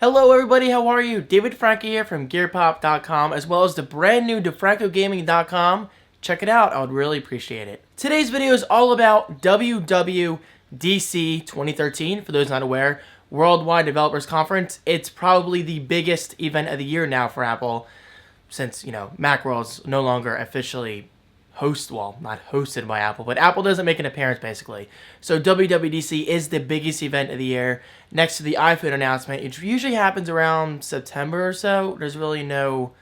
Hello everybody, how are you? David Franco here from GearPop.com as well as the brand new DeFrancoGaming.com. Check it out, I would really appreciate it. Today's video is all about WWDC 2013, for those not aware, Worldwide Developers Conference. It's probably the biggest event of the year now for Apple since, Macworld's no longer officially not hosted by Apple, but Apple doesn't make an appearance basically. So WWDC is the biggest event of the year next to the iPhone announcement. It usually happens around September or so. There's really no,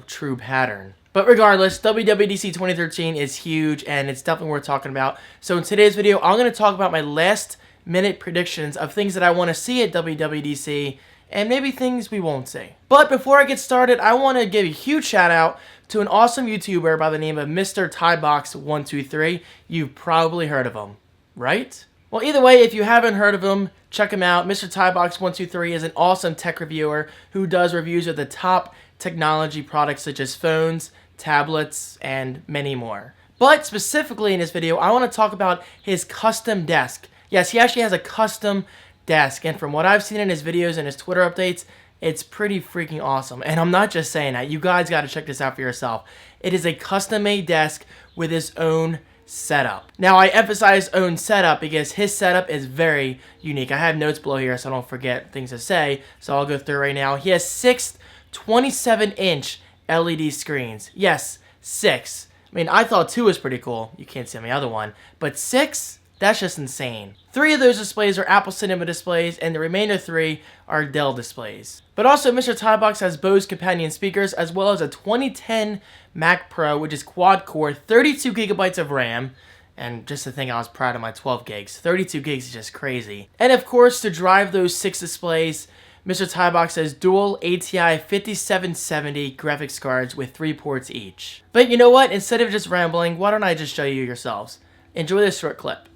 true pattern. But regardless, WWDC 2013 is huge and it's definitely worth talking about. So in today's video, I'm going to talk about my last minute predictions of things that I want to see at WWDC and maybe things we won't see. But before I get started, I want to give a huge shout out to an awesome YouTuber by the name of Mr. Tybox123. You've probably heard of him, right? Well, either way, if you haven't heard of him, check him out. Mr. Tybox123 is an awesome tech reviewer who does reviews of the top technology products such as phones, tablets, and many more. But specifically in this video, I want to talk about his custom desk. Yes, he actually has a custom desk, and from what I've seen in his videos and his Twitter updates, it's pretty freaking awesome. And I'm not just saying that. You guys got to check this out for yourself. It is a custom-made desk with his own setup. Now, I emphasize own setup because his setup is very unique. I have notes below here so I don't forget things to say, so I'll go through right now. He has 6 27-inch LED screens. Yes, 6. I mean, I thought 2 was pretty cool. You can't see on the other one. But 6? That's just insane. 3 of those displays are Apple Cinema displays, and the remainder 3 are Dell displays. But also, Mr. Tybox has Bose companion speakers, as well as a 2010 Mac Pro, which is quad-core, 32 gigabytes of RAM, and just to think I was proud of my 12 gigs. 32 gigs is just crazy. And of course, to drive those 6 displays, Mr. Tybox has dual ATI 5770 graphics cards with 3 ports each. But you know what? Instead of just rambling, why don't I just show you yourselves? Enjoy this short clip.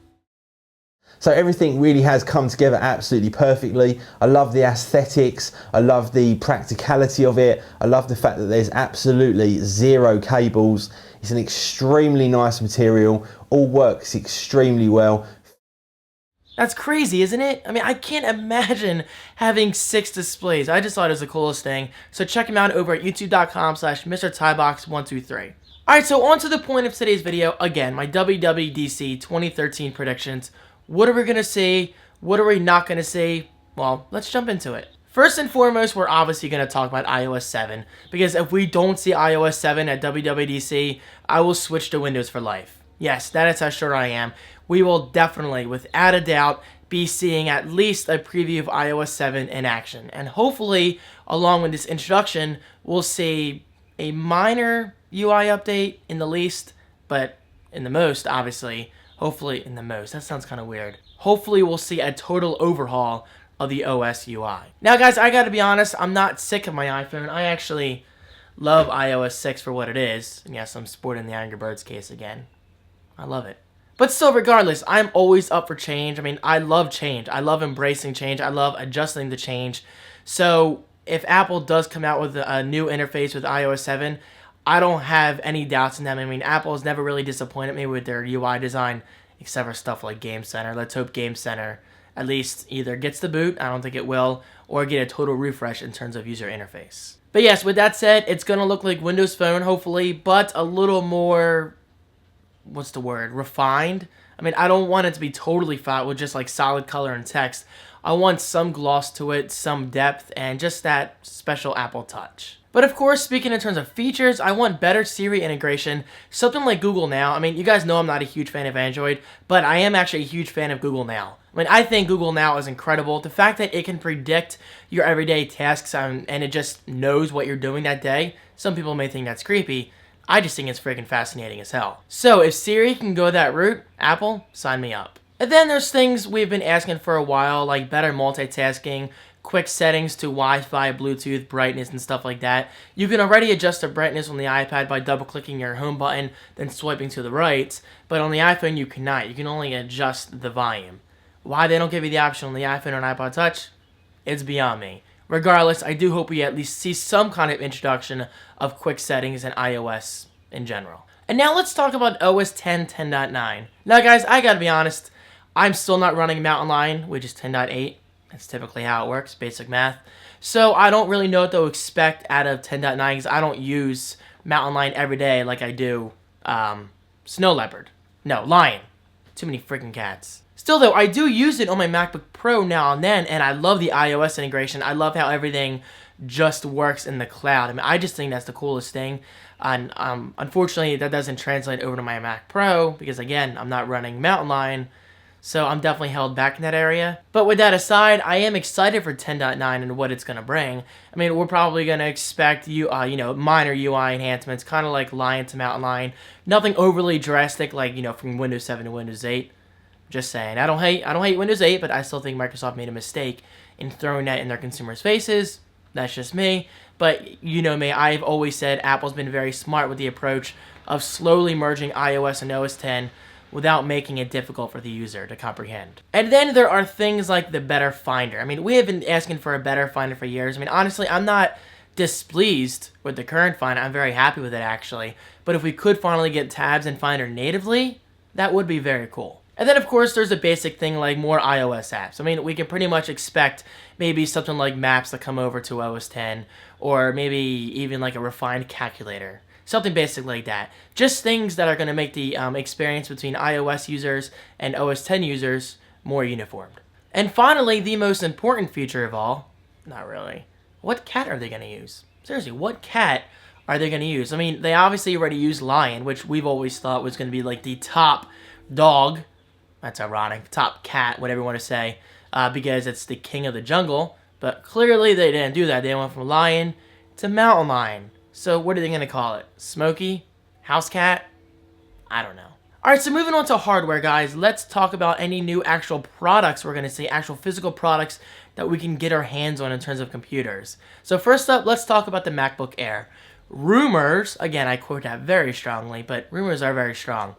So everything really has come together absolutely perfectly. I love the aesthetics, I love the practicality of it, I love the fact that there's absolutely 0 cables. It's an extremely nice material, all works extremely well. That's crazy, isn't it? I mean, I can't imagine having 6 displays. I just thought it was the coolest thing. So check him out over at youtube.com/MrTybox123. Alright, so on to the point of today's video. Again, my WWDC 2013 predictions. What are we going to see? What are we not going to see? Well, let's jump into it. First and foremost, we're obviously going to talk about iOS 7. Because if we don't see iOS 7 at WWDC, I will switch to Windows for life. Yes, that is how sure I am. We will definitely, without a doubt, be seeing at least a preview of iOS 7 in action. And hopefully, along with this introduction, we'll see a minor UI update in the least, but in the most, obviously. Hopefully in the most. That sounds kind of weird. Hopefully we'll see a total overhaul of the OS UI. Now guys, I gotta be honest, I'm not sick of my iPhone. I actually love iOS 6 for what it is. And yes, I'm sporting the Angry Birds case again. I love it. But still, regardless, I'm always up for change. I mean, I love change. I love embracing change. I love adjusting to change. So if Apple does come out with a new interface with iOS 7, I don't have any doubts in them. I mean, Apple has never really disappointed me with their UI design, except for stuff like Game Center. Let's hope Game Center at least either gets the boot, I don't think it will, or get a total refresh in terms of user interface. But yes, with that said, it's going to look like Windows Phone, hopefully, but a little more, refined? I mean, I don't want it to be totally flat with just like solid color and text. I want some gloss to it, some depth, and just that special Apple touch. But of course, speaking in terms of features, I want better Siri integration, something like Google Now. I mean, you guys know I'm not a huge fan of Android, but I am actually a huge fan of Google Now. I mean, I think Google Now is incredible. The fact that it can predict your everyday tasks and it just knows what you're doing that day, some people may think that's creepy. I just think it's freaking fascinating as hell. So if Siri can go that route, Apple, sign me up. And then there's things we've been asking for a while, like better multitasking, quick settings to Wi-Fi, Bluetooth, brightness, and stuff like that. You can already adjust the brightness on the iPad by double-clicking your home button, then swiping to the right, but on the iPhone you cannot. You can only adjust the volume. Why they don't give you the option on the iPhone or an iPod Touch? It's beyond me. Regardless, I do hope we at least see some kind of introduction of quick settings in iOS in general. And now let's talk about OS 10 10.9. Now guys, I gotta be honest, I'm still not running Mountain Lion, which is 10.8. That's typically how it works, basic math. So I don't really know what to expect out of 10.9 because I don't use Mountain Lion every day like I do Snow Leopard. No, Lion. Too many freaking cats. Still though, I do use it on my MacBook Pro now and then, and I love the iOS integration. I love how everything just works in the cloud. I mean, I just think that's the coolest thing. And unfortunately, that doesn't translate over to my Mac Pro because, again, I'm not running Mountain Lion, so I'm definitely held back in that area. But with that aside, I am excited for 10.9 and what it's going to bring. I mean, we're probably going to expect minor UI enhancements, kind of like Lion to Mountain Lion. Nothing overly drastic, like from Windows 7 to Windows 8. Just saying. I don't hate Windows 8, but I still think Microsoft made a mistake in throwing that in their consumers' faces. That's just me. But you know me, I've always said Apple's been very smart with the approach of slowly merging iOS and OS X without making it difficult for the user to comprehend. And then there are things like the Better Finder. I mean, we have been asking for a Better Finder for years. I mean, honestly, I'm not displeased with the current Finder. I'm very happy with it, actually. But if we could finally get tabs in Finder natively, that would be very cool. And then, of course, there's a basic thing like more iOS apps. I mean, we can pretty much expect maybe something like Maps to come over to OS X, or maybe even like a refined calculator. Something basic like that. Just things that are going to make the experience between iOS users and OS X users more uniformed. And finally, the most important feature of all, not really, what cat are they going to use? Seriously, what cat are they going to use? I mean, they obviously already use Lion, which we've always thought was going to be like the top dog. That's ironic. Top cat, whatever you want to say, because it's the king of the jungle. But clearly they didn't do that. They went from Lion to Mountain Lion. So what are they going to call it? Smokey? House cat? I don't know. Alright, so moving on to hardware, guys. Let's talk about any new actual products we're going to see. Actual physical products that we can get our hands on in terms of computers. So first up, let's talk about the MacBook Air. Rumors, again, I quote that very strongly, but rumors are very strong.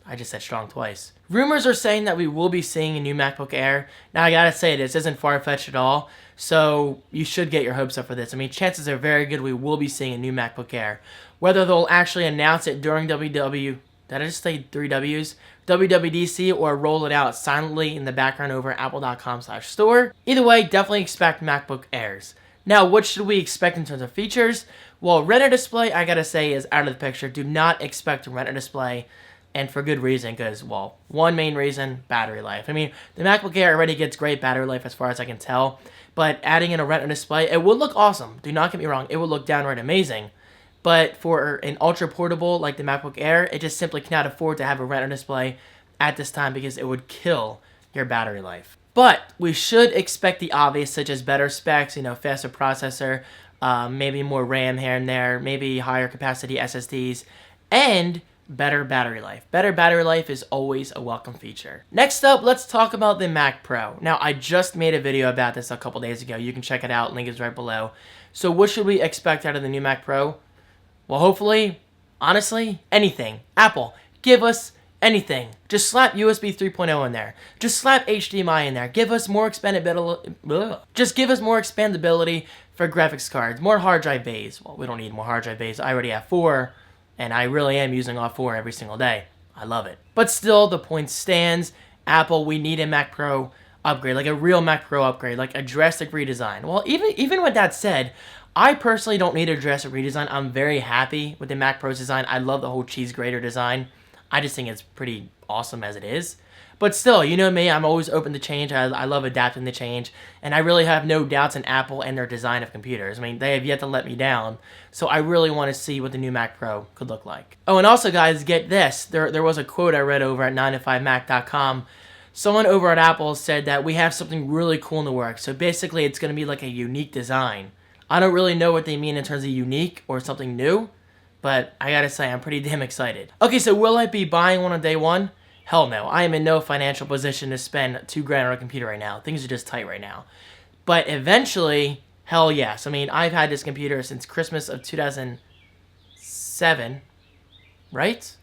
I just said strong twice. Rumors are saying that we will be seeing a new MacBook Air. Now, I gotta say, this isn't far-fetched at all, so you should get your hopes up for this. I mean, chances are very good we will be seeing a new MacBook Air. Whether they'll actually announce it during did I just say 3 Ws? WWDC, or roll it out silently in the background over at apple.com/store. Either way, definitely expect MacBook Airs. Now, what should we expect in terms of features? Well, Retina display, I gotta say, is out of the picture. Do not expect a Retina display. And for good reason, because, well, one main reason, battery life. I mean, the MacBook Air already gets great battery life as far as I can tell, but adding in a Retina display, it would look awesome. Do not get me wrong, it would look downright amazing. But for an ultra portable like the MacBook Air, it just simply cannot afford to have a Retina display at this time because it would kill your battery life. But we should expect the obvious, such as better specs, faster processor, maybe more RAM here and there, maybe higher capacity SSDs, and better battery life. Better battery life is always a welcome feature. Next up, let's talk about the Mac Pro. Now, I just made a video about this a couple days ago. You can check it out. Link is right below. So what should we expect out of the new Mac Pro? Well, hopefully, honestly, anything. Apple, give us anything. Just slap USB 3.0 in there. Just slap HDMI in there. Give us more expandability. Just give us more expandability for graphics cards. More hard drive bays. Well, we don't need more hard drive bays. I already have 4. And I really am using all 4 every single day. I love it. But still, the point stands. Apple, we need a Mac Pro upgrade, like a real Mac Pro upgrade, like a drastic redesign. Well, even with that said, I personally don't need a drastic redesign. I'm very happy with the Mac Pro's design. I love the whole cheese grater design. I just think it's pretty awesome as it is. But still, you know me, I'm always open to change. I love adapting to change. And I really have no doubts in Apple and their design of computers. I mean, they have yet to let me down. So I really want to see what the new Mac Pro could look like. Oh, and also, guys, get this. There was a quote I read over at 9to5mac.com. Someone over at Apple said that we have something really cool in the works. So basically, it's going to be like a unique design. I don't really know what they mean in terms of unique or something new. But I gotta say, I'm pretty damn excited. Okay, so will I be buying one on day one? Hell no. I am in no financial position to spend $2,000 on a computer right now. Things are just tight right now. But eventually, hell yes. I mean, I've had this computer since Christmas of 2007, right?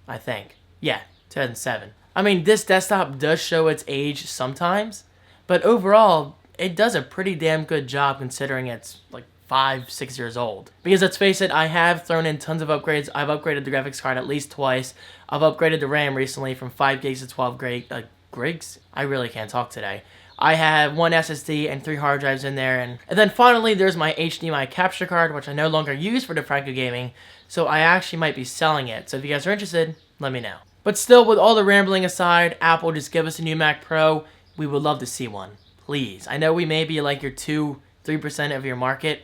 I think. Yeah, 2007. I mean, this desktop does show its age sometimes, but overall, it does a pretty damn good job considering it's like 5-6 years old. Because let's face it, I have thrown in tons of upgrades. I've upgraded the graphics card at least twice. I've upgraded the RAM recently from 5 gigs to 12 gigs. I really can't talk today. I have 1 SSD and 3 hard drives in there. And then finally, there's my HDMI capture card, which I no longer use for the Franco Gaming, so I actually might be selling it. So if you guys are interested, let me know. But still, with all the rambling aside, Apple, just give us a new Mac Pro. We would love to see one. Please. I know we may be like your 2-3% of your market,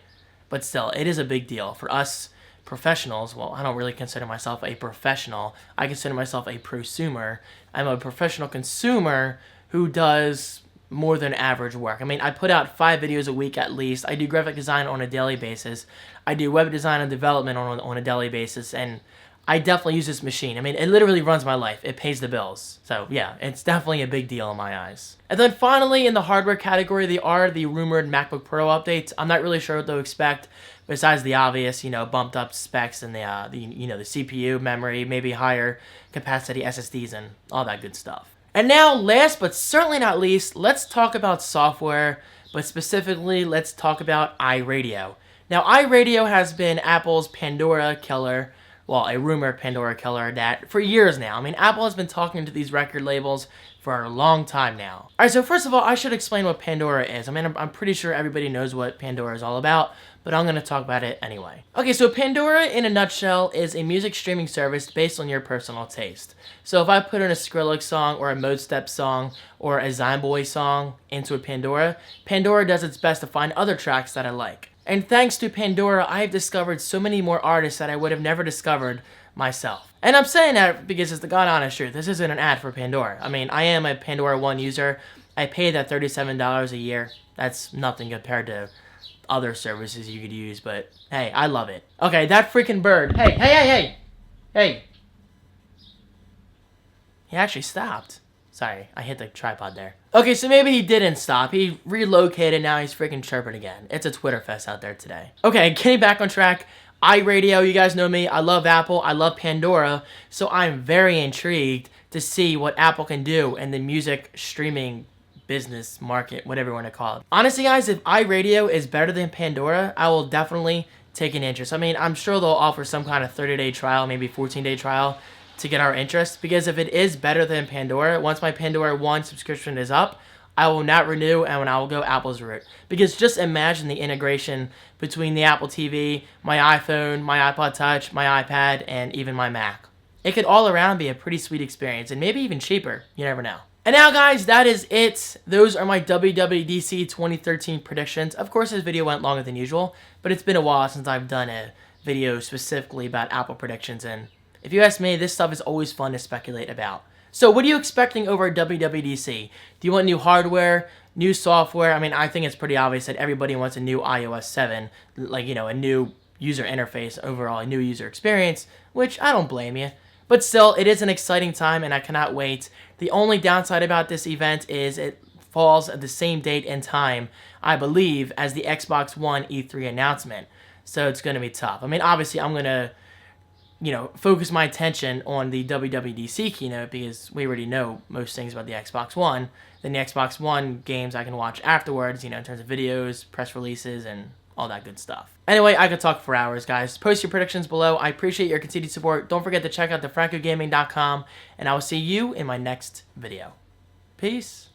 but still, it is a big deal for us professionals. Well, I don't really consider myself a professional. I consider myself a prosumer. I'm a professional consumer who does more than average work. I mean, I put out 5 videos a week at least. I do graphic design on a daily basis. I do web design and development on a daily basis, and I definitely use this machine. I mean, it literally runs my life. It pays the bills. So yeah, it's definitely a big deal in my eyes. And then finally, in the hardware category, they are the rumored MacBook Pro updates. I'm not really sure what to expect, besides the obvious, bumped up specs and the CPU, memory, maybe higher capacity SSDs and all that good stuff. And now, last but certainly not least, let's talk about software, but specifically, let's talk about iRadio. Now, iRadio has been Apple's Pandora killer. Well, a rumored Pandora killer that for years now. I mean, Apple has been talking to these record labels for a long time now. Alright, so first of all, I should explain what Pandora is. I mean, I'm pretty sure everybody knows what Pandora is all about, but I'm going to talk about it anyway. Okay, so Pandora, in a nutshell, is a music streaming service based on your personal taste. So if I put in a Skrillex song, or a Mode Step song, or a Zymboy song into a Pandora, Pandora does its best to find other tracks that I like. And thanks to Pandora, I have discovered so many more artists that I would have never discovered myself. And I'm saying that because it's the god honest truth. This isn't an ad for Pandora. I mean, I am a Pandora One user. I pay that $37 a year. That's nothing compared to other services you could use, but hey, I love it. Okay, that freaking bird. Hey. He actually stopped. Sorry, I hit the tripod there. Okay, so maybe he didn't stop. He relocated, now he's freaking chirping again. It's a Twitter fest out there today. Okay, getting back on track. iRadio, you guys know me. I love Apple. I love Pandora. So I'm very intrigued to see what Apple can do in the music streaming business market, whatever you want to call it. Honestly, guys, if iRadio is better than Pandora, I will definitely take an interest. I mean, I'm sure they'll offer some kind of 30-day trial, maybe 14-day trial, to get our interest, because if it is better than Pandora, once my Pandora 1 subscription is up, I will not renew and I will go Apple's route. Because just imagine the integration between the Apple TV, my iPhone, my iPod Touch, my iPad, and even my Mac. It could all around be a pretty sweet experience, and maybe even cheaper. You never know. And now, guys, that is it. Those are my WWDC 2013 predictions. Of course, this video went longer than usual, but it's been a while since I've done a video specifically about Apple predictions, and if you ask me, this stuff is always fun to speculate about. So what are you expecting over at WWDC? Do you want new hardware, new software? I mean, I think it's pretty obvious that everybody wants a new iOS 7, like, a new user interface, overall, a new user experience, which I don't blame you. But still, it is an exciting time, and I cannot wait. The only downside about this event is it falls at the same date and time, I believe, as the Xbox One E3 announcement. So it's going to be tough. I mean, obviously, I'm going to focus my attention on the WWDC keynote because we already know most things about the Xbox One. Then the Xbox One games I can watch afterwards, in terms of videos, press releases, and all that good stuff. Anyway, I could talk for hours, guys. Post your predictions below. I appreciate your continued support. Don't forget to check out the Francogame.com, and I will see you in my next video. Peace.